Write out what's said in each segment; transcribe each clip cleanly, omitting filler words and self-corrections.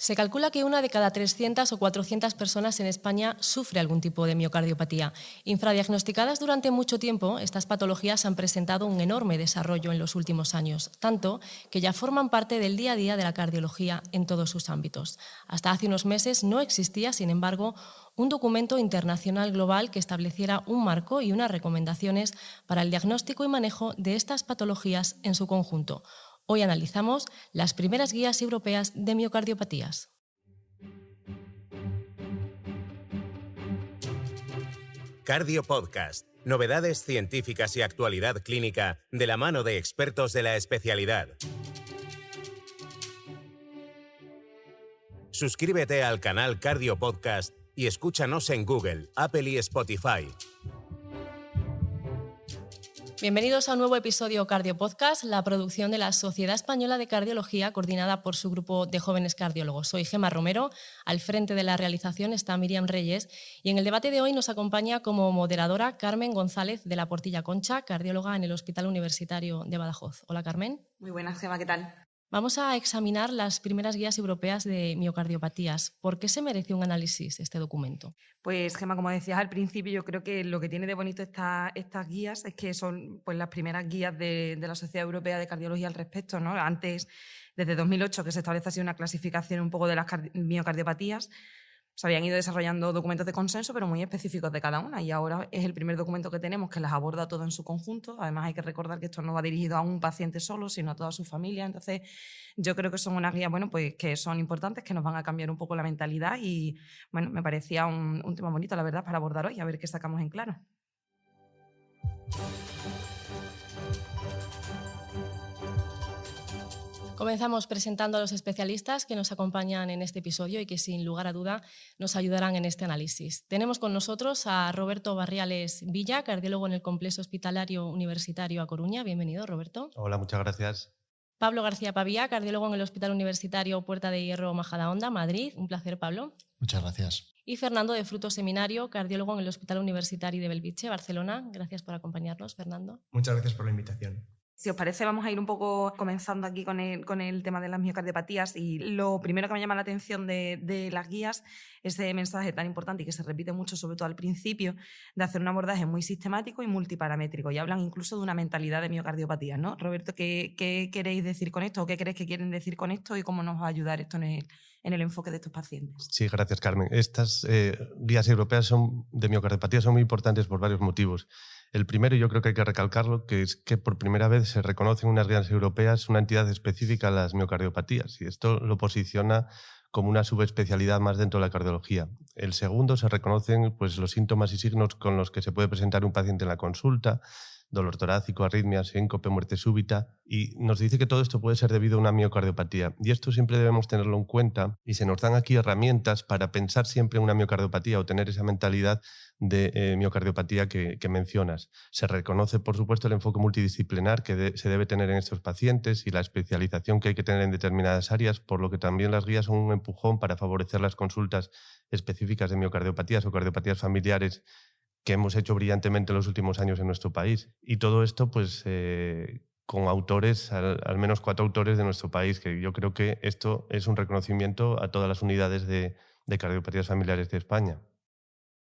Se calcula que 1 de cada 300 o 400 personas en España sufre algún tipo de miocardiopatía. Infradiagnosticadas durante mucho tiempo, estas patologías han presentado un enorme desarrollo en los últimos años, tanto que ya forman parte del día a día de la cardiología en todos sus ámbitos. Hasta hace unos meses no existía, sin embargo, un documento internacional global que estableciera un marco y unas recomendaciones para el diagnóstico y manejo de estas patologías en su conjunto. Hoy analizamos las primeras guías europeas de miocardiopatías. Cardio Podcast. Novedades científicas y actualidad clínica de la mano de expertos de la especialidad. Suscríbete al canal Cardio Podcast y escúchanos en Google, Apple y Spotify. Bienvenidos a un nuevo episodio Cardio Podcast, la producción de la Sociedad Española de Cardiología, coordinada por su grupo de jóvenes cardiólogos. Soy Gemma Romero, al frente de la realización está Miriam Reyes y en el debate de hoy nos acompaña como moderadora Carmen González de la Portilla Concha, cardióloga en el Hospital Universitario de Badajoz. Hola, Carmen. Muy buenas, Gemma, ¿qué tal? Vamos a examinar las primeras guías europeas de miocardiopatías. ¿Por qué se merece un análisis este documento? Pues, Gemma, como decías al principio, yo creo que lo que tiene de bonito estas guías es que son pues, las primeras guías de la Sociedad Europea de Cardiología al respecto, ¿no? Antes, desde 2008, que se establece así una clasificación un poco de las miocardiopatías, se habían ido desarrollando documentos de consenso, pero muy específicos de cada una, y ahora es el primer documento que tenemos que las aborda todo en su conjunto. Además, hay que recordar que esto no va dirigido a un paciente solo, sino a toda su familia. Entonces, yo creo que son unas guías pues, que son importantes, que nos van a cambiar un poco la mentalidad y bueno, me parecía un tema bonito, la verdad, para abordar hoy, a ver qué sacamos en claro. Comenzamos presentando a los especialistas que nos acompañan en este episodio y que sin lugar a duda nos ayudarán en este análisis. Tenemos con nosotros a Roberto Barriales Villa, cardiólogo en el Complejo Hospitalario Universitario A Coruña. Bienvenido, Roberto. Hola, muchas gracias. Pablo García Pavía, cardiólogo en el Hospital Universitario Puerta de Hierro Majadahonda, Madrid. Un placer, Pablo. Muchas gracias. Y Fernando de Frutos Seminario, cardiólogo en el Hospital Universitario de Belvitge, Barcelona. Gracias por acompañarnos, Fernando. Muchas gracias por la invitación. Si os parece, vamos a ir un poco comenzando aquí con el tema de las miocardiopatías, y lo primero que me llama la atención de las guías es ese mensaje tan importante y que se repite mucho, sobre todo al principio, de hacer un abordaje muy sistemático y multiparamétrico, y hablan incluso de una mentalidad de miocardiopatías, ¿no? Roberto, ¿qué queréis decir con esto o qué creéis que quieren decir con esto y cómo nos va a ayudar esto en el enfoque de estos pacientes? Sí, gracias, Carmen. Estas guías europeas de miocardiopatías son muy importantes por varios motivos. El primero, yo creo que hay que recalcarlo, que es que por primera vez se reconoce en unas guías europeas una entidad específica a las miocardiopatías, y esto lo posiciona como una subespecialidad más dentro de la cardiología. El segundo, se reconocen pues, los síntomas y signos con los que se puede presentar un paciente en la consulta: dolor torácico, arritmias, síncope, muerte súbita, y nos dice que todo esto puede ser debido a una miocardiopatía. Y esto siempre debemos tenerlo en cuenta, y se nos dan aquí herramientas para pensar siempre en una miocardiopatía o tener esa mentalidad de miocardiopatía que mencionas. Se reconoce, por supuesto, el enfoque multidisciplinar que se debe tener en estos pacientes y la especialización que hay que tener en determinadas áreas, por lo que también las guías son un empujón para favorecer las consultas específicas de miocardiopatías o cardiopatías familiares que hemos hecho brillantemente en los últimos años en nuestro país. Y todo esto pues con autores, al menos 4 autores de nuestro país, que yo creo que esto es un reconocimiento a todas las unidades de cardiopatías familiares de España.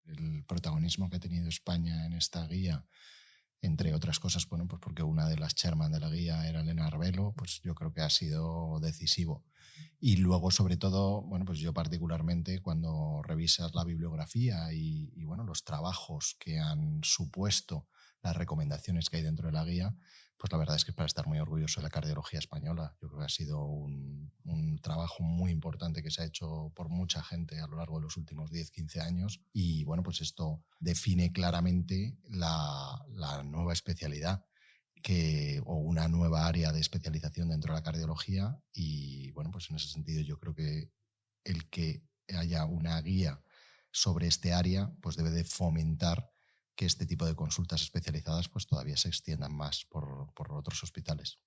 El protagonismo que ha tenido España en esta guía, entre otras cosas, bueno, pues porque una de las chairman de la guía era Elena Arbelo, pues yo creo que ha sido decisivo. Y luego, sobre todo, bueno, pues yo particularmente, cuando revisas la bibliografía y bueno, los trabajos que han supuesto las recomendaciones que hay dentro de la guía, pues la verdad es que es para estar muy orgulloso de la cardiología española. Yo creo que ha sido un trabajo muy importante que se ha hecho por mucha gente a lo largo de los últimos 10-15 años, y bueno, pues esto define claramente la nueva especialidad o una nueva área de especialización dentro de la cardiología. Y bueno, pues en ese sentido yo creo que el que haya una guía sobre este área pues debe de fomentar que este tipo de consultas especializadas pues todavía se extiendan más por otros hospitales.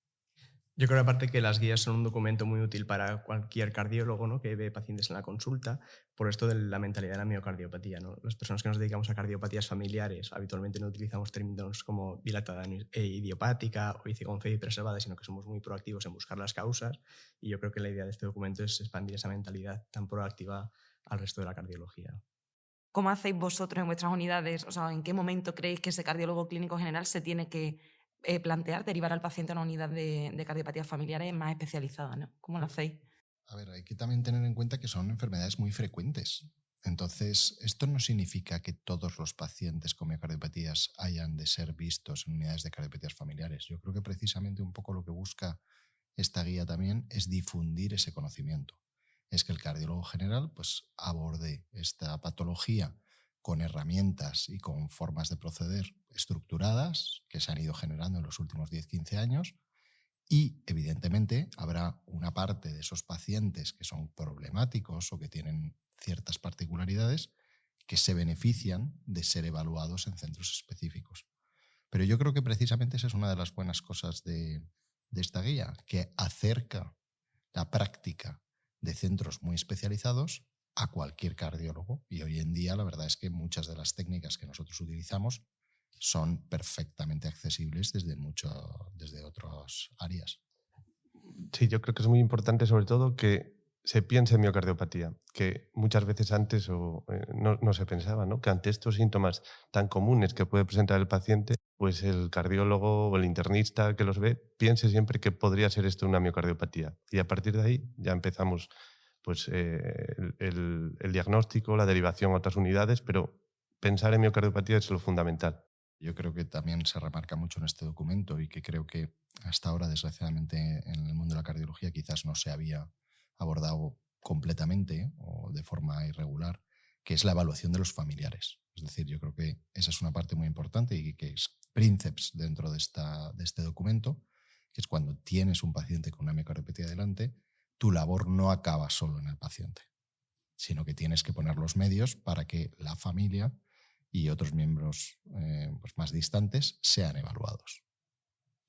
Yo creo aparte que las guías son un documento muy útil para cualquier cardiólogo, ¿no?, que ve pacientes en la consulta, por esto de la mentalidad de la miocardiopatía, ¿no? Las personas que nos dedicamos a cardiopatías familiares habitualmente no utilizamos términos como dilatada idiopática o IC con fe y preservada, sino que somos muy proactivos en buscar las causas, y yo creo que la idea de este documento es expandir esa mentalidad tan proactiva al resto de la cardiología. ¿Cómo hacéis vosotros en vuestras unidades? O sea, ¿en qué momento creéis que ese cardiólogo clínico general se tiene que plantear derivar al paciente a una unidad de cardiopatías familiares más especializada, ¿no? ¿Cómo lo hacéis? A ver, hay que también tener en cuenta que son enfermedades muy frecuentes. Entonces, esto no significa que todos los pacientes con miocardiopatías hayan de ser vistos en unidades de cardiopatías familiares. Yo creo que precisamente un poco lo que busca esta guía también es difundir ese conocimiento. Es que el cardiólogo general pues, aborde esta patología con herramientas y con formas de proceder estructuradas que se han ido generando en los últimos 10-15 años, y evidentemente habrá una parte de esos pacientes que son problemáticos o que tienen ciertas particularidades que se benefician de ser evaluados en centros específicos. Pero yo creo que precisamente esa es una de las buenas cosas de esta guía, que acerca la práctica de centros muy especializados a cualquier cardiólogo. Y hoy en día la verdad es que muchas de las técnicas que nosotros utilizamos son perfectamente accesibles desde otras áreas. Sí, yo creo que es muy importante sobre todo que se piense en miocardiopatía, que muchas veces antes no se pensaba, ¿no? Que ante estos síntomas tan comunes que puede presentar el paciente, pues el cardiólogo o el internista que los ve piense siempre que podría ser esto una miocardiopatía. Y a partir de ahí ya empezamos pues, el diagnóstico, la derivación a otras unidades, pero pensar en miocardiopatía es lo fundamental. Yo creo que también se remarca mucho en este documento y que creo que hasta ahora, desgraciadamente, en el mundo de la cardiología quizás no se había abordado completamente o de forma irregular, que es la evaluación de los familiares. Es decir, yo creo que esa es una parte muy importante y que es princeps dentro de este documento, que es cuando tienes un paciente con una miocardiopatía delante, tu labor no acaba solo en el paciente, sino que tienes que poner los medios para que la familia y otros miembros pues más distantes sean evaluados.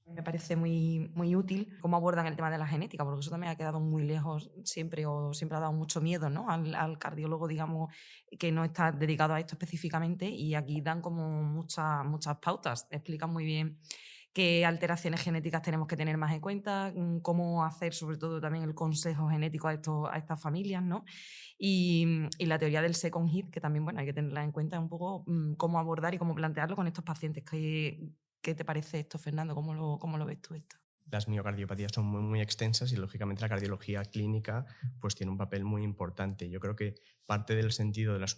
Me parece muy, muy útil cómo abordan el tema de la genética, porque eso también ha quedado muy lejos siempre, o siempre ha dado mucho miedo, ¿no?, al cardiólogo, digamos, que no está dedicado a esto específicamente, y aquí dan como muchas pautas, explican muy bien qué alteraciones genéticas tenemos que tener más en cuenta, cómo hacer sobre todo también el consejo genético a estas familias, ¿no? Y la teoría del second hit, que también, bueno, hay que tenerla en cuenta un poco, cómo abordar y cómo plantearlo con estos pacientes. ¿Qué te parece esto, Fernando? ¿Cómo lo ves tú esto? Las miocardiopatías son muy, muy extensas y, lógicamente, la cardiología clínica pues, tiene un papel muy importante. Yo creo que parte del sentido de las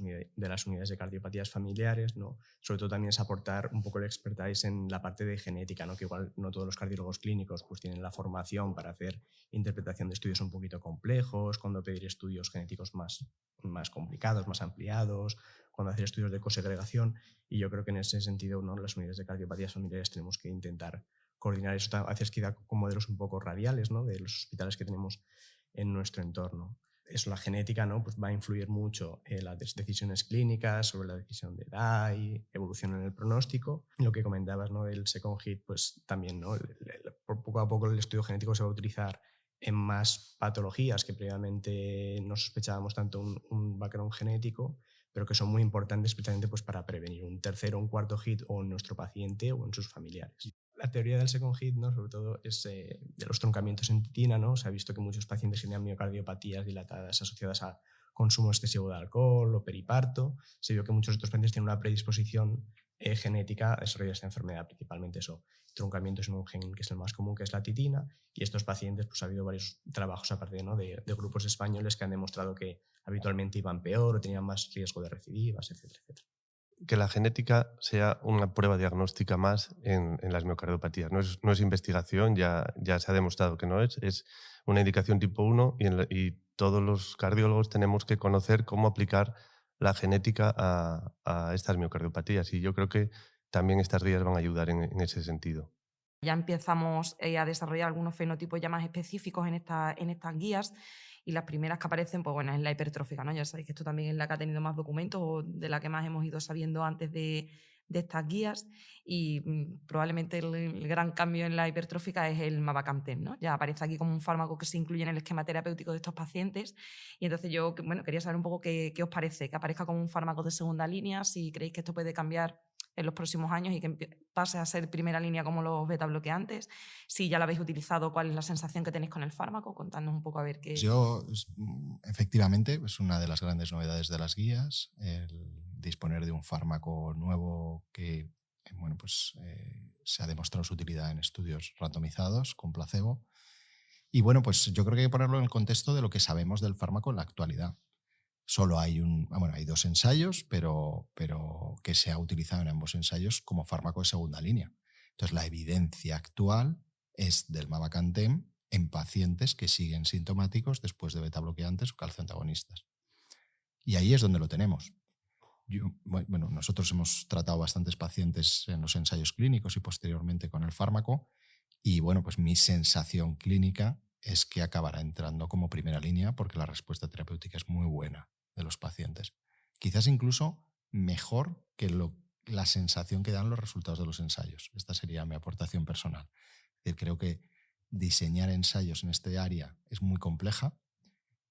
unidades de cardiopatías familiares, ¿no?, sobre todo también es aportar un poco el expertise en la parte de genética, ¿no?, que igual no todos los cardiólogos clínicos pues, tienen la formación para hacer interpretación de estudios un poquito complejos, cuando pedir estudios genéticos más complicados, más ampliados, cuando hacer estudios de cosegregación. Y yo creo que en ese sentido, ¿no?, las unidades de cardiopatías familiares tenemos que intentar coordinar eso. A veces queda con modelos un poco radiales, ¿no?, de los hospitales que tenemos en nuestro entorno. Eso, la genética, ¿no?, pues va a influir mucho en las decisiones clínicas, sobre la decisión de edad y evolución en el pronóstico. Lo que comentabas, ¿no?, del second hit, pues también, ¿no?, poco a poco el estudio genético se va a utilizar en más patologías que previamente no sospechábamos tanto un background genético, pero que son muy importantes especialmente pues, para prevenir un tercero o un cuarto hit o en nuestro paciente o en sus familiares. La teoría del second hit, ¿no?, sobre todo es de los truncamientos en titina, ¿no? Se ha visto que muchos pacientes que tenían miocardiopatías dilatadas asociadas a consumo excesivo de alcohol o periparto. Se vio que muchos otros pacientes tienen una predisposición genética a desarrollar esta enfermedad, principalmente eso, truncamientos en un gen que es el más común, que es la titina, y estos pacientes, pues ha habido varios trabajos aparte, ¿no?, de grupos españoles que han demostrado que habitualmente iban peor o tenían más riesgo de recidivas, etcétera, etcétera. Que la genética sea una prueba diagnóstica más en las miocardiopatías. No es investigación, ya se ha demostrado que no es una indicación tipo 1 y todos los cardiólogos tenemos que conocer cómo aplicar la genética a estas miocardiopatías, y yo creo que también estas guías van a ayudar en ese sentido. Ya empezamos a desarrollar algunos fenotipos ya más específicos en estas guías, y las primeras que aparecen, pues bueno, es la hipertrófica, ¿no? Ya sabéis que esto también es la que ha tenido más documentos, o de la que más hemos ido sabiendo antes de estas guías, y probablemente el gran cambio en la hipertrófica es el mavacamten, ¿no? Ya aparece aquí como un fármaco que se incluye en el esquema terapéutico de estos pacientes, y entonces yo, bueno, quería saber un poco qué os parece, que aparezca como un fármaco de segunda línea, si creéis que esto puede cambiar en los próximos años y que pase a ser primera línea como los beta bloqueantes. Si ya lo habéis utilizado, ¿cuál es la sensación que tenéis con el fármaco? Contadnos un poco a ver qué... Efectivamente, es una de las grandes novedades de las guías, el disponer de un fármaco nuevo que bueno, pues, se ha demostrado su utilidad en estudios randomizados con placebo. Y bueno, pues yo creo que hay que ponerlo en el contexto de lo que sabemos del fármaco en la actualidad. Solo hay hay 2 ensayos, pero que se ha utilizado en ambos ensayos como fármaco de segunda línea. Entonces, la evidencia actual es del mavacamten en pacientes que siguen sintomáticos después de beta bloqueantes o calcioantagonistas. Y ahí es donde lo tenemos. Nosotros hemos tratado bastantes pacientes en los ensayos clínicos y posteriormente con el fármaco, y bueno, pues mi sensación clínica es que acabará entrando como primera línea porque la respuesta terapéutica es muy buena de los pacientes. Quizás incluso mejor que la sensación que dan los resultados de los ensayos. Esta sería mi aportación personal. Creo que diseñar ensayos en este área es muy compleja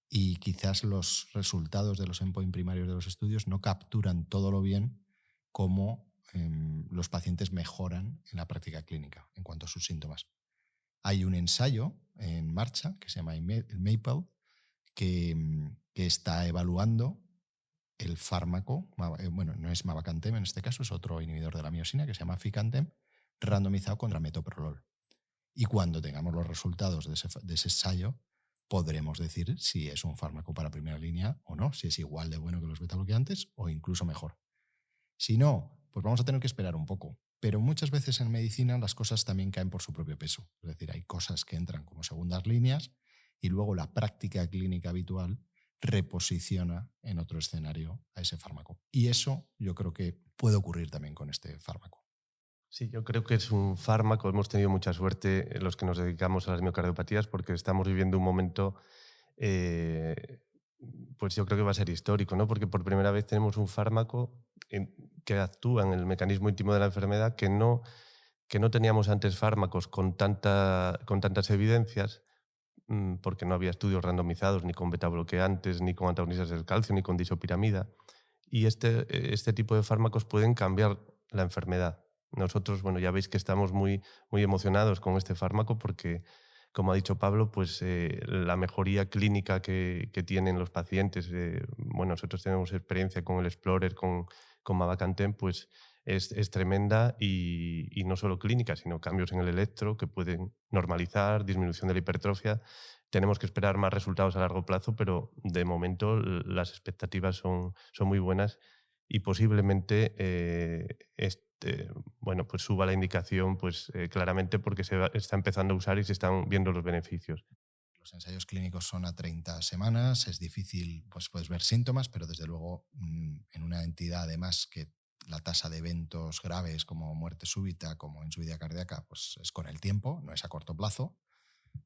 y quizás los resultados de los endpoints primarios de los estudios no capturan todo lo bien como los pacientes mejoran en la práctica clínica en cuanto a sus síntomas. Hay un ensayo en marcha que se llama el MAPLE que está evaluando el fármaco, bueno, no es mavacamten en este caso, es otro inhibidor de la miosina que se llama ficantem, randomizado contra metoprolol. Y cuando tengamos los resultados de ese ensayo, podremos decir si es un fármaco para primera línea o no, si es igual de bueno que los beta bloqueantes o incluso mejor. Si no, pues vamos a tener que esperar un poco. Pero muchas veces en medicina las cosas también caen por su propio peso. Es decir, hay cosas que entran como segundas líneas y luego la práctica clínica habitual reposiciona en otro escenario a ese fármaco. Y eso yo creo que puede ocurrir también con este fármaco. Sí, yo creo que es un fármaco. Hemos tenido mucha suerte los que nos dedicamos a las miocardiopatías porque estamos viviendo un momento, pues yo creo que va a ser histórico, ¿no? Porque por primera vez tenemos un fármaco que actúa en el mecanismo íntimo de la enfermedad que no teníamos antes fármacos con tantas evidencias, porque no había estudios randomizados ni con betabloqueantes, ni con antagonistas del calcio, ni con disopiramida. Y este tipo de fármacos pueden cambiar la enfermedad. Nosotros, bueno, ya veis que estamos muy, muy emocionados con este fármaco porque, como ha dicho Pablo, pues la mejoría clínica que tienen los pacientes, bueno, nosotros tenemos experiencia con el Explorer, con mavacamten, pues es tremenda y no solo clínica, sino cambios en el electro que pueden normalizar, disminución de la hipertrofia. Tenemos que esperar más resultados a largo plazo, pero de momento las expectativas son muy buenas y posiblemente bueno, pues suba la indicación pues, claramente porque está empezando a usar y se están viendo los beneficios. Los ensayos clínicos son a 30 semanas, es difícil, pues puedes ver síntomas, pero desde luego en una entidad además que la tasa de eventos graves como muerte súbita, como insuficiencia cardíaca, pues es con el tiempo, no es a corto plazo,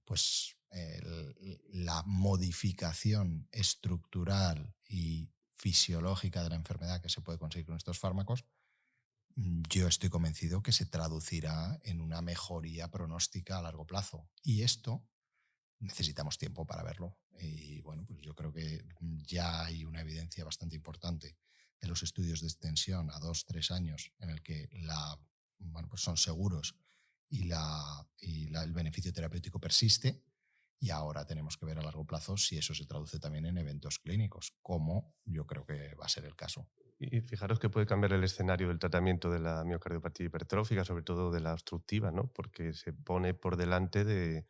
pues la modificación estructural y fisiológica de la enfermedad que se puede conseguir con estos fármacos, yo estoy convencido que se traducirá en una mejoría pronóstica a largo plazo. Y esto necesitamos tiempo para verlo. Y bueno, pues yo creo que ya hay una evidencia bastante importante de los estudios de extensión a 2-3 años en el que pues son seguros y el beneficio terapéutico persiste. Y ahora tenemos que ver a largo plazo si eso se traduce también en eventos clínicos, como yo creo que va a ser el caso. Y fijaros que puede cambiar el escenario del tratamiento de la miocardiopatía hipertrófica, sobre todo de la obstructiva, ¿no? Porque se pone por delante de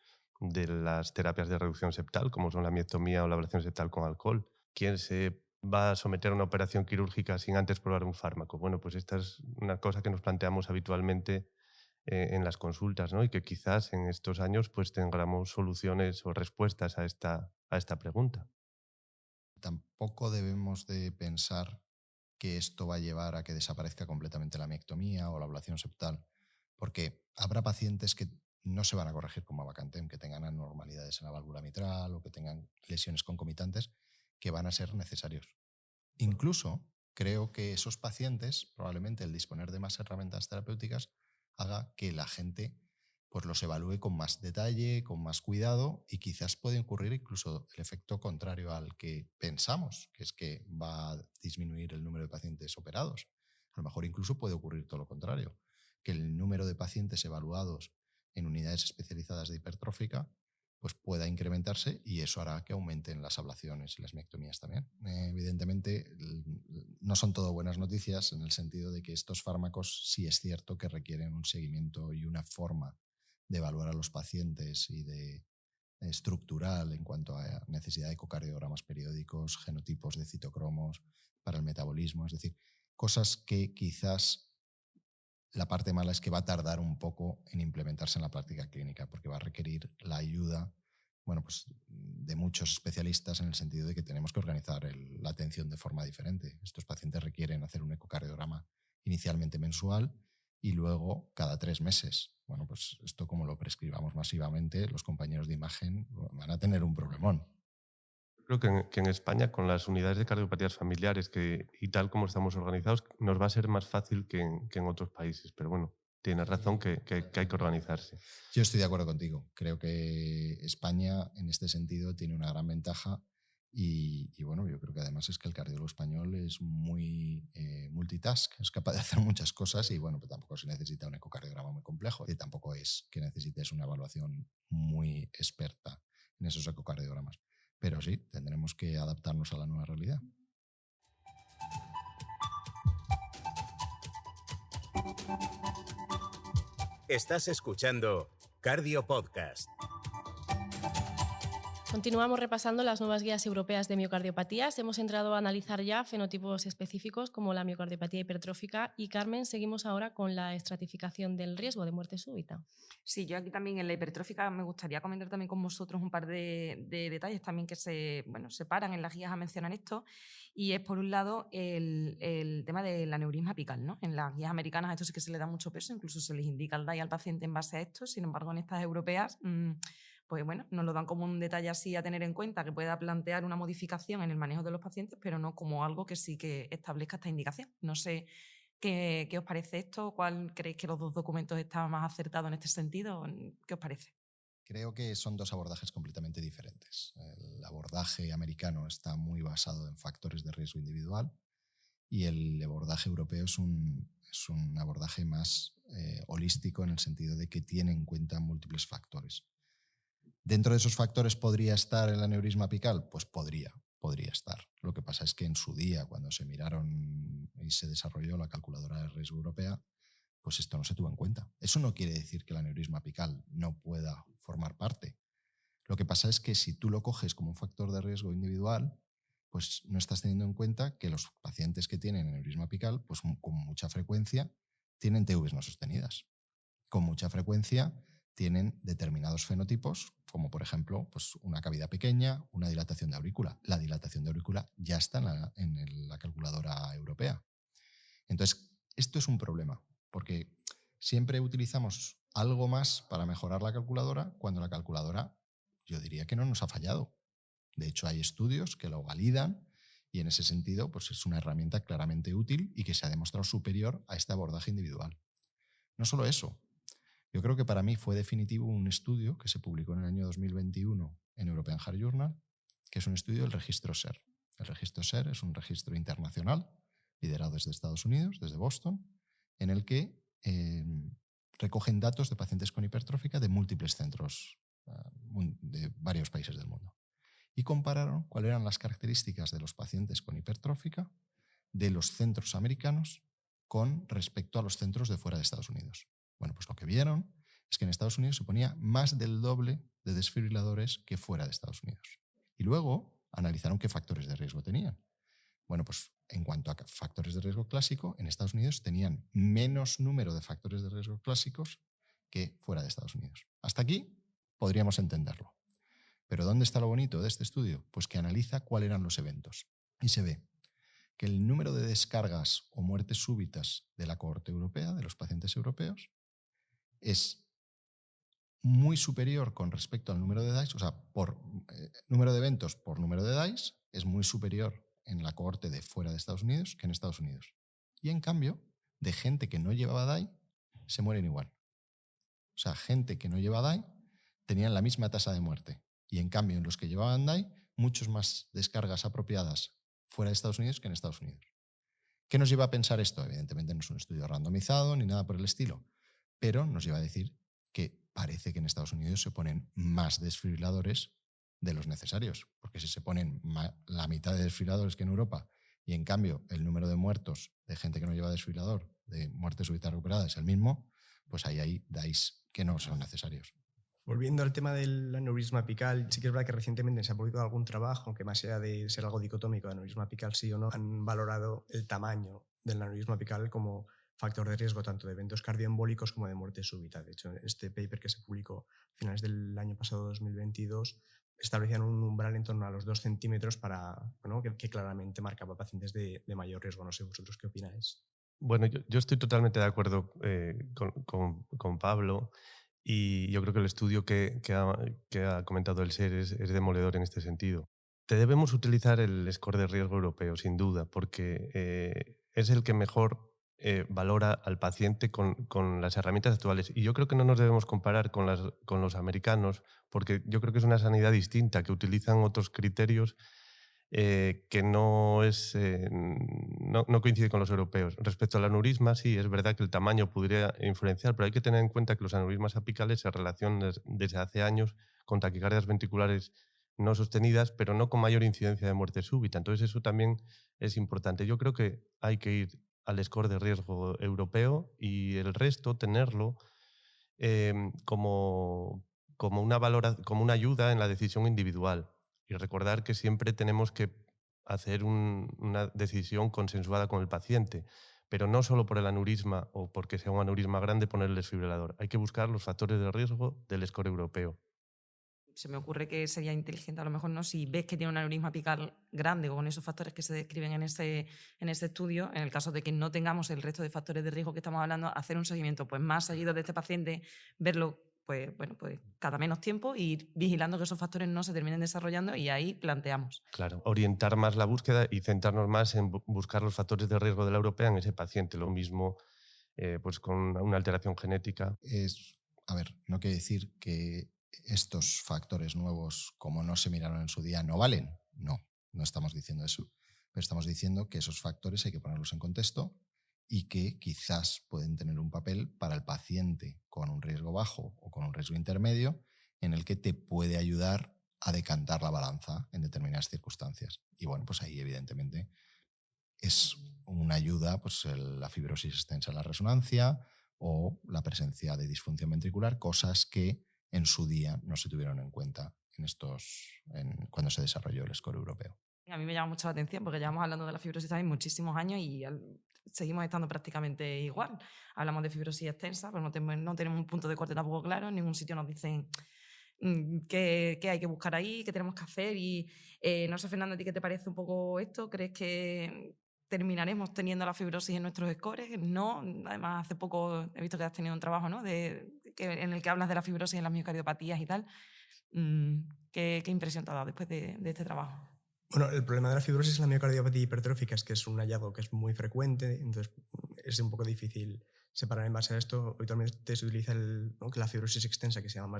las terapias de reducción septal, como son la miectomía o la ablación septal con alcohol. ¿Quién se va a someter a una operación quirúrgica sin antes probar un fármaco? Bueno, pues esta es una cosa que nos planteamos habitualmente en las consultas, ¿no? Y que quizás en estos años pues tengamos soluciones o respuestas a esta pregunta. Tampoco debemos de pensar que esto va a llevar a que desaparezca completamente la miectomía o la ablación septal. porque habrá pacientes que no se van a corregir con mavacantem, que tengan anormalidades en la válvula mitral o que tengan lesiones concomitantes que van a ser necesarios. Incluso creo que esos pacientes, probablemente el disponer de más herramientas terapéuticas, haga que la gente pues los evalúe con más detalle, con más cuidado, y quizás puede ocurrir incluso el efecto contrario al que pensamos, que es que va a disminuir el número de pacientes operados. A lo mejor incluso puede ocurrir todo lo contrario, que el número de pacientes evaluados en unidades especializadas de hipertrófica pues pueda incrementarse, y eso hará que aumenten las ablaciones y las miectomías también. Evidentemente, no son todo buenas noticias, en el sentido de que estos fármacos sí es cierto que requieren un seguimiento y una forma de evaluar a los pacientes y de estructural en cuanto a necesidad de ecocardiogramas periódicos, genotipos de citocromos para el metabolismo, es decir, cosas que quizás la parte mala es que va a tardar un poco en implementarse en la práctica clínica, porque va a requerir la ayuda, bueno, pues, de muchos especialistas, en el sentido de que tenemos que organizar la atención de forma diferente. Estos pacientes requieren hacer un ecocardiograma inicialmente mensual y luego cada 3 meses. Bueno, pues esto, como lo prescribamos masivamente, los compañeros de imagen van a tener un problemón. Creo que en España, con las unidades de cardiopatías familiares y tal como estamos organizados, nos va a ser más fácil que en otros países. Pero bueno, tienes razón que hay que organizarse. Yo estoy de acuerdo contigo. Creo que España, en este sentido, tiene una gran ventaja. Y bueno, yo creo que además es que el cardiólogo español es muy multitask, es capaz de hacer muchas cosas, y bueno, pues tampoco se necesita un ecocardiograma muy complejo, y tampoco es que necesites una evaluación muy experta en esos ecocardiogramas. Pero sí, tendremos que adaptarnos a la nueva realidad. Estás escuchando Cardio Podcast. Continuamos repasando las nuevas guías europeas de miocardiopatías. Hemos entrado a analizar ya fenotipos específicos como la miocardiopatía hipertrófica. Y Carmen, seguimos ahora con la estratificación del riesgo de muerte súbita. Sí, yo aquí también en la hipertrófica me gustaría comentar también con vosotros un par de detalles también que se paran en las guías a mencionar esto. Y es, por un lado, el tema del aneurisma apical, ¿no? En las guías americanas a esto sí que se le da mucho peso, incluso se les indica el DAI al paciente en base a esto. Sin embargo, en estas europeas, pues bueno, nos lo dan como un detalle así a tener en cuenta, que pueda plantear una modificación en el manejo de los pacientes, pero no como algo que sí que establezca esta indicación. No sé qué os parece esto, ¿cuál creéis que los dos documentos están más acertados en este sentido? ¿Qué os parece? Creo que son dos abordajes completamente diferentes. El abordaje americano está muy basado en factores de riesgo individual, y el abordaje europeo es un abordaje más holístico, en el sentido de que tiene en cuenta múltiples factores. ¿Dentro de esos factores podría estar el aneurisma apical? Pues podría estar. Lo que pasa es que en su día, cuando se miraron y se desarrolló la calculadora de riesgo europea, pues esto no se tuvo en cuenta. Eso no quiere decir que el aneurisma apical no pueda formar parte. Lo que pasa es que si tú lo coges como un factor de riesgo individual, pues no estás teniendo en cuenta que los pacientes que tienen aneurisma apical, pues con mucha frecuencia tienen TVs no sostenidas. Con mucha frecuencia tienen determinados fenotipos, como por ejemplo, pues una cavidad pequeña, una dilatación de aurícula. La dilatación de aurícula ya está en la calculadora europea. Entonces, esto es un problema, porque siempre utilizamos algo más para mejorar la calculadora, cuando la calculadora, yo diría que no nos ha fallado. De hecho, hay estudios que lo validan, y en ese sentido, pues es una herramienta claramente útil y que se ha demostrado superior a este abordaje individual. No solo eso. Yo creo que para mí fue definitivo un estudio que se publicó en el año 2021 en European Heart Journal, que es un estudio del registro SER. El registro SER es un registro internacional liderado desde Estados Unidos, desde Boston, en el que recogen datos de pacientes con hipertrófica de múltiples centros de varios países del mundo. Y compararon cuáles eran las características de los pacientes con hipertrófica de los centros americanos con respecto a los centros de fuera de Estados Unidos. Bueno, pues lo que vieron es que en Estados Unidos se ponía más del doble de desfibriladores que fuera de Estados Unidos. Y luego analizaron qué factores de riesgo tenían. Bueno, pues en cuanto a factores de riesgo clásico, en Estados Unidos tenían menos número de factores de riesgo clásicos que fuera de Estados Unidos. Hasta aquí podríamos entenderlo. Pero ¿dónde está lo bonito de este estudio? Pues que analiza cuáles eran los eventos. Y se ve que el número de descargas o muertes súbitas de la cohorte europea, de los pacientes europeos, es muy superior con respecto al número de DICE, o sea, por número de eventos por número de DICE, es muy superior en la cohorte de fuera de Estados Unidos que en Estados Unidos. Y en cambio, de gente que no llevaba DAI, se mueren igual. O sea, gente que no lleva DAI tenían la misma tasa de muerte. Y en cambio, en los que llevaban DAI, muchos más descargas apropiadas fuera de Estados Unidos que en Estados Unidos. ¿Qué nos lleva a pensar esto? Evidentemente no es un estudio randomizado ni nada por el estilo, pero nos lleva a decir que parece que en Estados Unidos se ponen más desfibriladores de los necesarios, porque si se ponen la mitad de desfibriladores que en Europa y en cambio el número de muertos de gente que no lleva desfibrilador, de muertes súbitas recuperadas, es el mismo, pues ahí hay DICE que no son necesarios. Volviendo al tema del aneurisma apical, sí que es verdad que recientemente se ha publicado algún trabajo, aunque más allá de ser algo dicotómico de aneurisma apical sí o no, han valorado el tamaño del aneurisma apical como factor de riesgo tanto de eventos cardioembólicos como de muerte súbita. De hecho, este paper que se publicó a finales del año pasado, 2022, establecían un umbral en torno a los 2 centímetros que claramente marcaba pacientes de mayor riesgo. No sé vosotros qué opináis. Bueno, yo estoy totalmente de acuerdo con Pablo. Y yo creo que el estudio que ha comentado el SER es demoledor en este sentido. Debemos utilizar el score de riesgo europeo, sin duda, porque es el que mejor valora al paciente con las herramientas actuales. Y yo creo que no nos debemos comparar con los americanos, porque yo creo que es una sanidad distinta, que utilizan otros criterios que no coincide con los europeos. Respecto al aneurisma, sí, es verdad que el tamaño podría influenciar, pero hay que tener en cuenta que los aneurismas apicales se relacionan desde hace años con taquicardias ventriculares no sostenidas, pero no con mayor incidencia de muerte súbita. Entonces eso también es importante. Yo creo que hay que ir al score de riesgo europeo y el resto tenerlo como una ayuda en la decisión individual. Y recordar que siempre tenemos que hacer una decisión consensuada con el paciente, pero no solo por el aneurisma o porque sea un aneurisma grande poner el desfibrilador. Hay que buscar los factores de riesgo del score europeo. Se me ocurre que sería inteligente, a lo mejor, ¿no? Si ves que tiene un aneurisma apical grande con esos factores que se describen en ese estudio, en el caso de que no tengamos el resto de factores de riesgo que estamos hablando, hacer un seguimiento pues, más seguido de este paciente, verlo pues cada menos tiempo e ir vigilando que esos factores no se terminen desarrollando y ahí planteamos. Claro, orientar más la búsqueda y centrarnos más en buscar los factores de riesgo de la europea en ese paciente. Lo mismo pues con una alteración genética. No quiere decir que estos factores nuevos, como no se miraron en su día, no valen. No estamos diciendo eso. Pero estamos diciendo que esos factores hay que ponerlos en contexto y que quizás pueden tener un papel para el paciente con un riesgo bajo o con un riesgo intermedio en el que te puede ayudar a decantar la balanza en determinadas circunstancias. Y bueno, pues ahí evidentemente es una ayuda pues, la fibrosis extensa en la resonancia o la presencia de disfunción ventricular, cosas que en su día no se tuvieron en cuenta cuando se desarrolló el score europeo. A mí me llama mucho la atención porque llevamos hablando de la fibrosis también muchísimos años y seguimos estando prácticamente igual. Hablamos de fibrosis extensa, pero no tenemos un punto de corte tampoco claro, en ningún sitio nos dicen qué hay que buscar ahí, qué tenemos que hacer. Y no sé, Fernando, ¿a ti qué te parece un poco esto? ¿Crees que terminaremos teniendo la fibrosis en nuestros scores? No, además hace poco he visto que has tenido un trabajo, ¿no? En el que hablas de la fibrosis en las miocardiopatías y tal. ¿Qué impresión te ha dado después de este trabajo? Bueno, el problema de la fibrosis en la miocardiopatía hipertrófica es que es un hallazgo que es muy frecuente, entonces es un poco difícil separar en base a esto. Habitualmente se utiliza que la fibrosis extensa, que se llama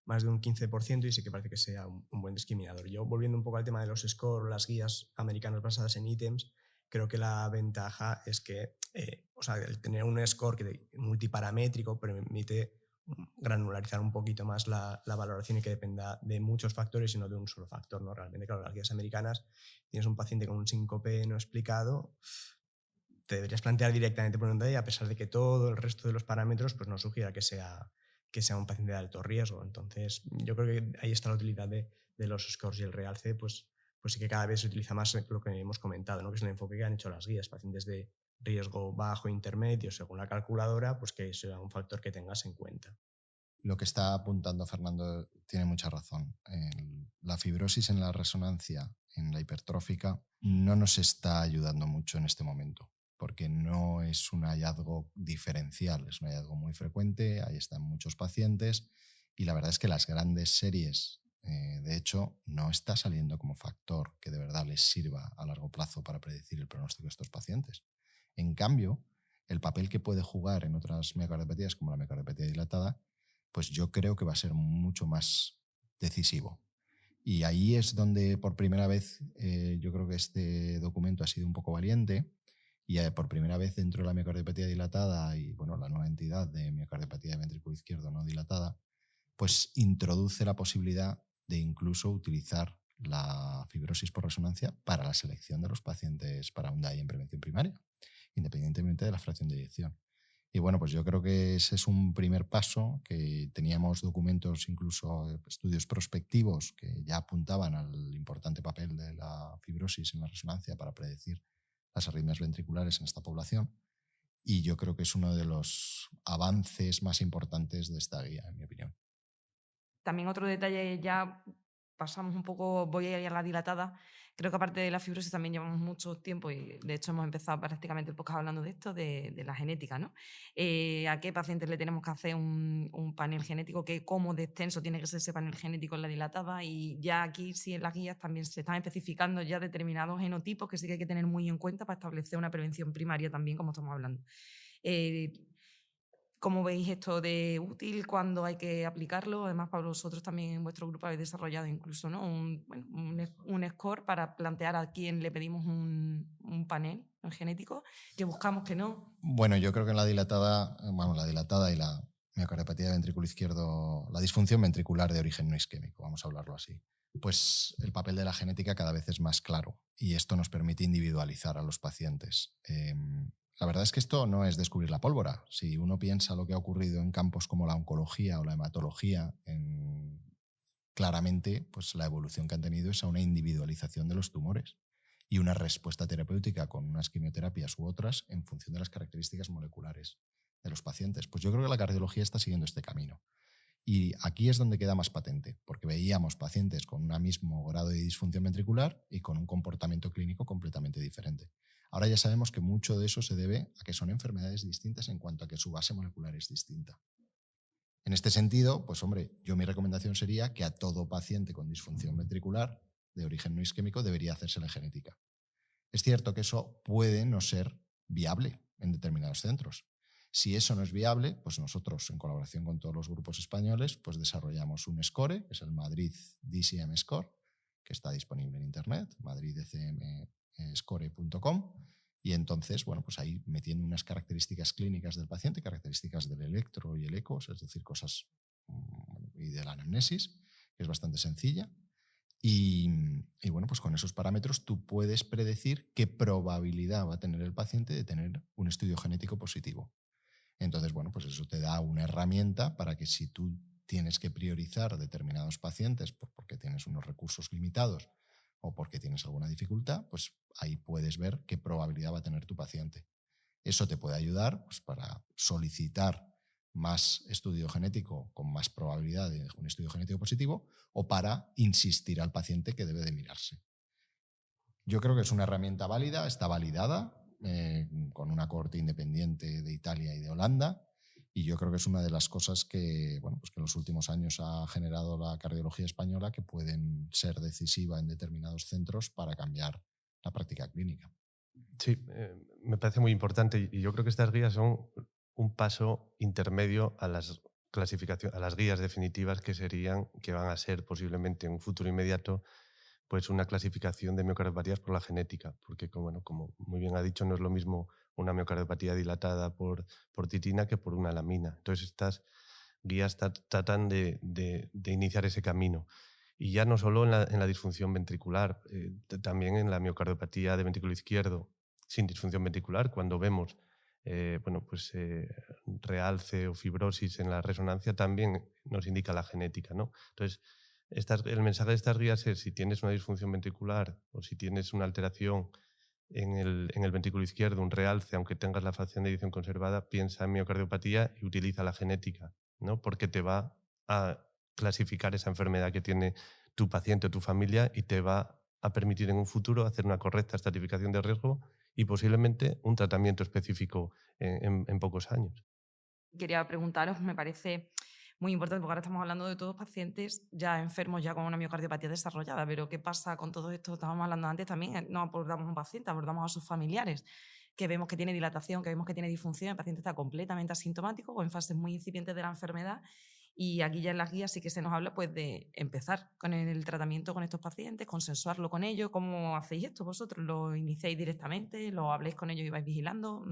más de un 15%, y sí que parece que sea un buen discriminador. Yo, volviendo un poco al tema de los scores, las guías americanas basadas en ítems, creo que la ventaja es que el tener un score multiparamétrico permite granularizar un poquito más la valoración y que dependa de muchos factores y no de un solo factor, ¿no? Realmente, claro, las guías americanas, tienes un paciente con un síncope no explicado, te deberías plantear directamente por un DAI, a pesar de que todo el resto de los parámetros pues, no sugiera que sea un paciente de alto riesgo. Entonces, yo creo que ahí está la utilidad de los scores, y el realce pues sí que cada vez se utiliza más lo que hemos comentado, ¿no? Que es el enfoque que han hecho las guías, pacientes de riesgo bajo, intermedio, según la calculadora, pues que sea un factor que tengas en cuenta. Lo que está apuntando Fernando tiene mucha razón. La fibrosis en la resonancia, en la hipertrófica, no nos está ayudando mucho en este momento, porque no es un hallazgo diferencial, es un hallazgo muy frecuente, ahí están muchos pacientes y la verdad es que las grandes series, de hecho, no está saliendo como factor que de verdad les sirva a largo plazo para predecir el pronóstico de estos pacientes. En cambio, el papel que puede jugar en otras miocardiopatías como la miocardiopatía dilatada, pues yo creo que va a ser mucho más decisivo. Y ahí es donde por primera vez yo creo que este documento ha sido un poco valiente y por primera vez dentro de la miocardiopatía dilatada y bueno, la nueva entidad de miocardiopatía de ventrículo izquierdo no dilatada, pues introduce la posibilidad de incluso utilizar la fibrosis por resonancia para la selección de los pacientes para un DAI en prevención primaria, independientemente de la fracción de eyección. Y bueno, pues yo creo que ese es un primer paso, que teníamos documentos, incluso estudios prospectivos, que ya apuntaban al importante papel de la fibrosis en la resonancia para predecir las arritmias ventriculares en esta población. Y yo creo que es uno de los avances más importantes de esta guía, en mi opinión. También otro detalle, ya pasamos un poco, voy a ir a la dilatada. Creo que aparte de la fibrosis también llevamos mucho tiempo y de hecho hemos empezado prácticamente el podcast hablando de esto, de la genética, ¿no? ¿A qué pacientes le tenemos que hacer un panel genético? ¿Cómo de extenso tiene que ser ese panel genético en la dilatada? Y ya aquí sí en las guías también se están especificando ya determinados genotipos que sí que hay que tener muy en cuenta para establecer una prevención primaria también, como estamos hablando. ¿Cómo veis esto de útil cuando hay que aplicarlo? Además, para vosotros también en vuestro grupo habéis desarrollado incluso, ¿no? un score para plantear a quién le pedimos un panel genético, que buscamos que no. Bueno, yo creo que en la dilatada y la miocardiopatía de ventrículo izquierdo, la disfunción ventricular de origen no isquémico, vamos a hablarlo así, pues el papel de la genética cada vez es más claro y esto nos permite individualizar a los pacientes. La verdad es que esto no es descubrir la pólvora. Si uno piensa lo que ha ocurrido en campos como la oncología o la hematología, claramente pues la evolución que han tenido es a una individualización de los tumores y una respuesta terapéutica con unas quimioterapias u otras en función de las características moleculares de los pacientes. Pues yo creo que la cardiología está siguiendo este camino. Y aquí es donde queda más patente, porque veíamos pacientes con un mismo grado de disfunción ventricular y con un comportamiento clínico completamente diferente. Ahora ya sabemos que mucho de eso se debe a que son enfermedades distintas en cuanto a que su base molecular es distinta. En este sentido, pues hombre, mi recomendación sería que a todo paciente con disfunción ventricular de origen no isquémico debería hacerse la genética. Es cierto que eso puede no ser viable en determinados centros. Si eso no es viable, pues nosotros, en colaboración con todos los grupos españoles, pues desarrollamos un score, que es el Madrid DCM Score, que está disponible en internet, madriddcmscore.com, y entonces, bueno, pues ahí metiendo unas características clínicas del paciente, características del electro y el eco, es decir, cosas y de la anamnesis, que es bastante sencilla. Y bueno, pues con esos parámetros tú puedes predecir qué probabilidad va a tener el paciente de tener un estudio genético positivo. Entonces, bueno, pues eso te da una herramienta para que si tú tienes que priorizar determinados pacientes porque tienes unos recursos limitados o porque tienes alguna dificultad, pues ahí puedes ver qué probabilidad va a tener tu paciente. Eso te puede ayudar pues, para solicitar más estudio genético con más probabilidad de un estudio genético positivo o para insistir al paciente que debe de mirarse. Yo creo que es una herramienta válida, está validada con una cohorte independiente de Italia y de Holanda y yo creo que es una de las cosas que, bueno, pues que en los últimos años ha generado la cardiología española que pueden ser decisiva en determinados centros para cambiar la práctica clínica. Sí, me parece muy importante y yo creo que estas guías son un paso intermedio a las clasificaciones, a las guías definitivas que van a ser posiblemente en un futuro inmediato pues una clasificación de miocardiopatías por la genética, porque como muy bien ha dicho, no es lo mismo una miocardiopatía dilatada por titina que por una lamina. Entonces estas guías tratan de iniciar ese camino. Y ya no solo en la disfunción ventricular, también en la miocardiopatía de ventrículo izquierdo sin disfunción ventricular, cuando vemos realce o fibrosis en la resonancia, también nos indica la genética, ¿no? Entonces, el mensaje de estas guías es: si tienes una disfunción ventricular o si tienes una alteración en el ventrículo izquierdo, un realce, aunque tengas la fracción de eyección conservada, piensa en miocardiopatía y utiliza la genética, ¿no? Porque te va a clasificar esa enfermedad que tiene tu paciente o tu familia y te va a permitir en un futuro hacer una correcta estratificación de riesgo y posiblemente un tratamiento específico en pocos años. Quería preguntaros, me parece muy importante, porque ahora estamos hablando de todos pacientes ya enfermos, ya con una miocardiopatía desarrollada, pero ¿qué pasa con todo esto? Estábamos hablando antes también, no abordamos a un paciente, abordamos a sus familiares, que vemos que tiene dilatación, que vemos que tiene disfunción, el paciente está completamente asintomático o en fases muy incipientes de la enfermedad, y aquí ya en las guías sí que se nos habla pues de empezar con el tratamiento con estos pacientes, consensuarlo con ellos. ¿Cómo hacéis esto vosotros? ¿Lo iniciáis directamente? ¿Lo habléis con ellos y vais vigilando?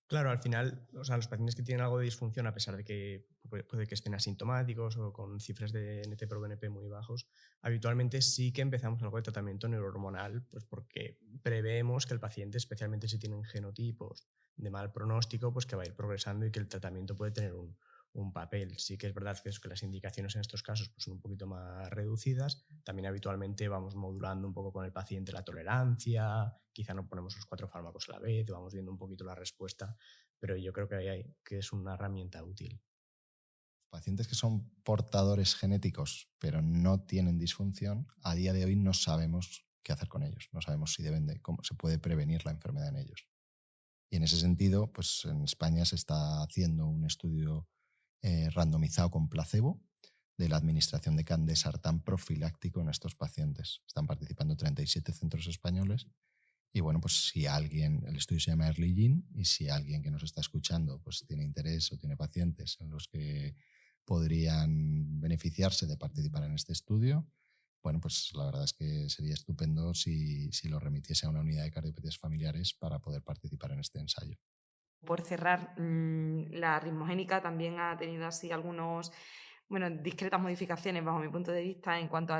Claro, al final, o sea, los pacientes que tienen algo de disfunción, a pesar de que puede que estén asintomáticos o con cifras de NT-proBNP muy bajos, habitualmente sí que empezamos algo de tratamiento neurohormonal, pues porque preveemos que el paciente, especialmente si tienen genotipos de mal pronóstico, pues que va a ir progresando y que el tratamiento puede tener un papel. Sí que es verdad que las indicaciones en estos casos pues, son un poquito más reducidas. También habitualmente vamos modulando un poco con el paciente la tolerancia, quizá no ponemos los 4 fármacos a la vez, vamos viendo un poquito la respuesta, pero yo creo que es una herramienta útil. Pacientes que son portadores genéticos pero no tienen disfunción, a día de hoy no sabemos qué hacer con ellos, no sabemos si cómo se puede prevenir la enfermedad en ellos. Y en ese sentido, pues en España se está haciendo un estudio randomizado con placebo de la administración de candesartán profiláctico en estos pacientes. Están participando 37 centros españoles y bueno, pues si alguien, el estudio se llama Early Gene, y si alguien que nos está escuchando pues tiene interés o tiene pacientes en los que podrían beneficiarse de participar en este estudio, bueno, pues la verdad es que sería estupendo si lo remitiese a una unidad de cardiopatías familiares para poder participar en este ensayo. Por cerrar, la ritmogénica también ha tenido así algunos, bueno, discretas modificaciones bajo mi punto de vista en cuanto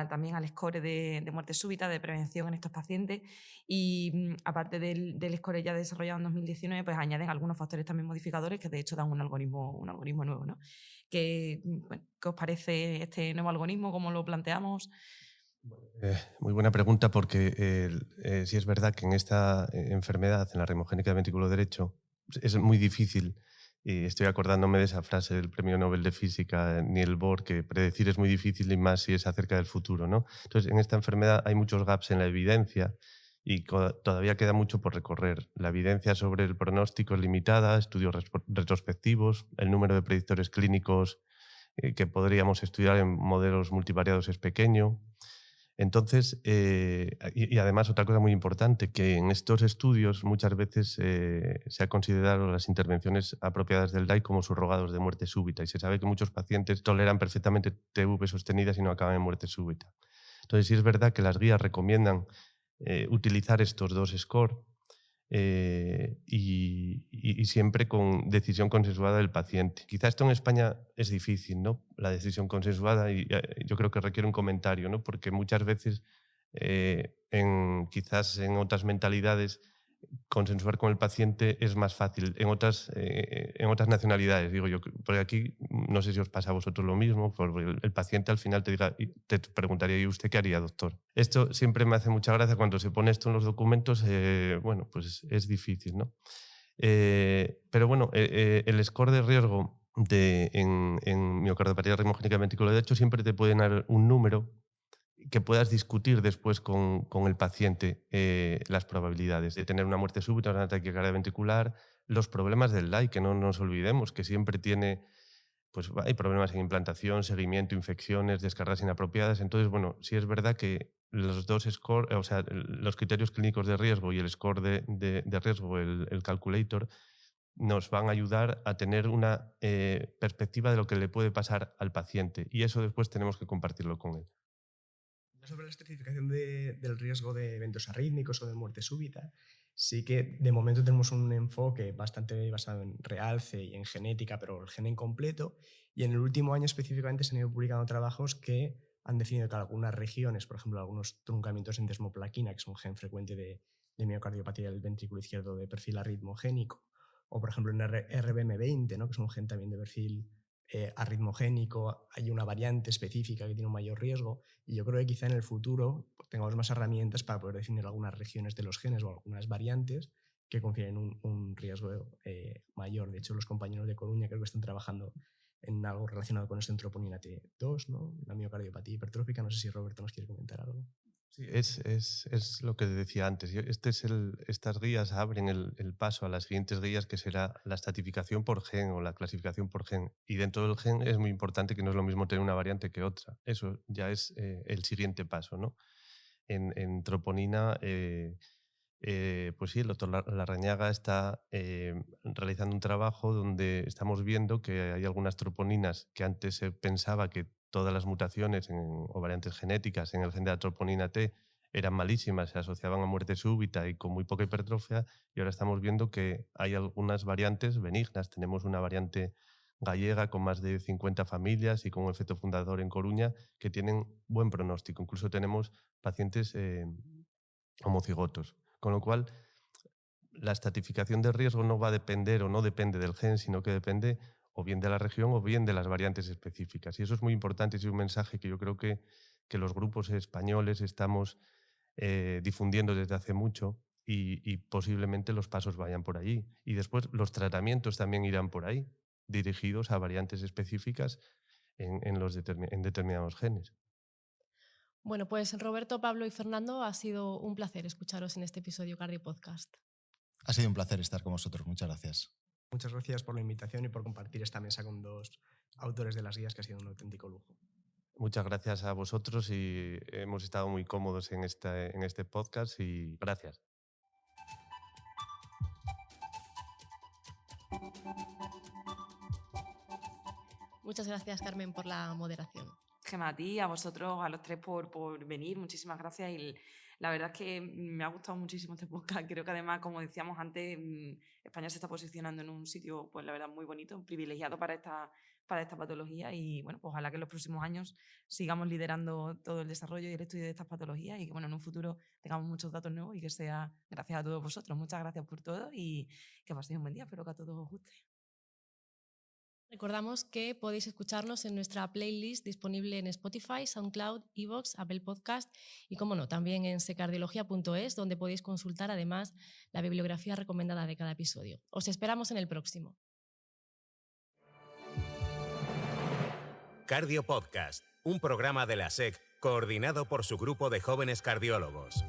también al score de muerte súbita, de prevención en estos pacientes, y aparte del score ya desarrollado en 2019, pues añaden algunos factores también modificadores que de hecho dan un algoritmo nuevo, ¿no? Bueno, ¿qué os parece este nuevo algoritmo? ¿Cómo lo planteamos? Muy buena pregunta, porque sí es verdad que en esta enfermedad, en la ritmogénica del ventrículo derecho, es muy difícil, y estoy acordándome de esa frase del Premio Nobel de Física, Niels Bohr, que predecir es muy difícil y más si es acerca del futuro, ¿no? Entonces, en esta enfermedad hay muchos gaps en la evidencia y todavía queda mucho por recorrer. La evidencia sobre el pronóstico es limitada, estudios retrospectivos, el número de predictores clínicos que podríamos estudiar en modelos multivariados es pequeño. Entonces, y además otra cosa muy importante, que en estos estudios muchas veces se ha considerado las intervenciones apropiadas del DAI como subrogados de muerte súbita, y se sabe que muchos pacientes toleran perfectamente TV sostenidas y no acaban en muerte súbita. Entonces, sí es verdad que las guías recomiendan utilizar estos dos scores, y siempre con decisión consensuada del paciente. Quizá esto en España es difícil, ¿no? La decisión consensuada, y yo creo que requiere un comentario, ¿no? Porque muchas veces, quizás en otras mentalidades, consensuar con el paciente es más fácil. En otras nacionalidades, digo yo, porque aquí no sé si os pasa a vosotros lo mismo, porque el paciente al final te preguntaría: ¿y usted qué haría, doctor? Esto siempre me hace mucha gracia cuando se pone esto en los documentos. Bueno, pues es difícil, ¿no? Pero bueno, el score de riesgo en miocardiopatía ritmogénica del ventrículo derecho siempre te pueden dar un número que puedas discutir después con el paciente, las probabilidades de tener una muerte súbita, una taquicardia ventricular, los problemas del DAI, que no nos olvidemos, que siempre tiene, pues hay problemas en implantación, seguimiento, infecciones, descargas inapropiadas. Entonces, bueno, sí es verdad que los dos scores, o sea, los criterios clínicos de riesgo y el score de riesgo, el calculator, nos van a ayudar a tener una perspectiva de lo que le puede pasar al paciente, y eso después tenemos que compartirlo con él. Sobre la estratificación del riesgo de eventos arrítmicos o de muerte súbita, sí que de momento tenemos un enfoque bastante basado en realce y en genética, pero el gen incompleto, y en el último año específicamente se han ido publicando trabajos que han definido que algunas regiones, por ejemplo, algunos truncamientos en desmoplaquina, que es un gen frecuente de miocardiopatía del ventrículo izquierdo de perfil arritmogénico, o por ejemplo en RBM20, ¿no? Que es un gen también de perfil arritmogénico, hay una variante específica que tiene un mayor riesgo, y yo creo que quizá en el futuro tengamos más herramientas para poder definir algunas regiones de los genes o algunas variantes que confieren un riesgo mayor. De hecho, los compañeros de Coruña creo que están trabajando en algo relacionado con esto en troponina T2, ¿no? La miocardiopatía hipertrófica. No sé si Roberto nos quiere comentar algo. Sí, es lo que decía antes. Estas guías abren el paso a las siguientes guías, que será la estratificación por gen o la clasificación por gen. Y dentro del gen es muy importante que no es lo mismo tener una variante que otra. Eso ya es el siguiente paso, ¿no? En troponina, pues sí, el doctor Larrañaga está realizando un trabajo donde estamos viendo que hay algunas troponinas que antes se pensaba que todas las mutaciones o variantes genéticas en el gen de la troponina T eran malísimas, se asociaban a muerte súbita y con muy poca hipertrofia, y ahora estamos viendo que hay algunas variantes benignas. Tenemos una variante gallega con más de 50 familias y con un efecto fundador en Coruña que tienen buen pronóstico. Incluso tenemos pacientes homocigotos. Con lo cual, la estratificación de riesgo no va a depender o no depende del gen, sino que depende o bien de la región o bien de las variantes específicas. Y eso es muy importante, es un mensaje que yo creo que los grupos españoles estamos difundiendo desde hace mucho, y posiblemente los pasos vayan por allí. Y después los tratamientos también irán por ahí, dirigidos a variantes específicas en determinados genes. Bueno, pues Roberto, Pablo y Fernando, ha sido un placer escucharos en este episodio Cardio Podcast. Ha sido un placer estar con vosotros. Muchas gracias. Muchas gracias por la invitación y por compartir esta mesa con dos autores de las guías, que ha sido un auténtico lujo. Muchas gracias a vosotros, y hemos estado muy cómodos en este podcast, y gracias. Muchas gracias, Carmen, por la moderación. Gemma, a ti, a vosotros, a los tres por venir, muchísimas gracias. Y la verdad es que me ha gustado muchísimo este podcast. Creo que además, como decíamos antes, España se está posicionando en un sitio, pues la verdad, muy bonito, privilegiado para esta patología, y bueno, pues ojalá que en los próximos años sigamos liderando todo el desarrollo y el estudio de estas patologías, y que bueno, en un futuro tengamos muchos datos nuevos, y que sea gracias a todos vosotros. Muchas gracias por todo y que paséis un buen día. Espero que a todos os guste. Recordamos que podéis escucharnos en nuestra playlist disponible en Spotify, SoundCloud, iVoox, Apple Podcast y, como no, también en secardiología.es, donde podéis consultar además la bibliografía recomendada de cada episodio. Os esperamos en el próximo. Cardio Podcast, un programa de la SEC coordinado por su grupo de jóvenes cardiólogos.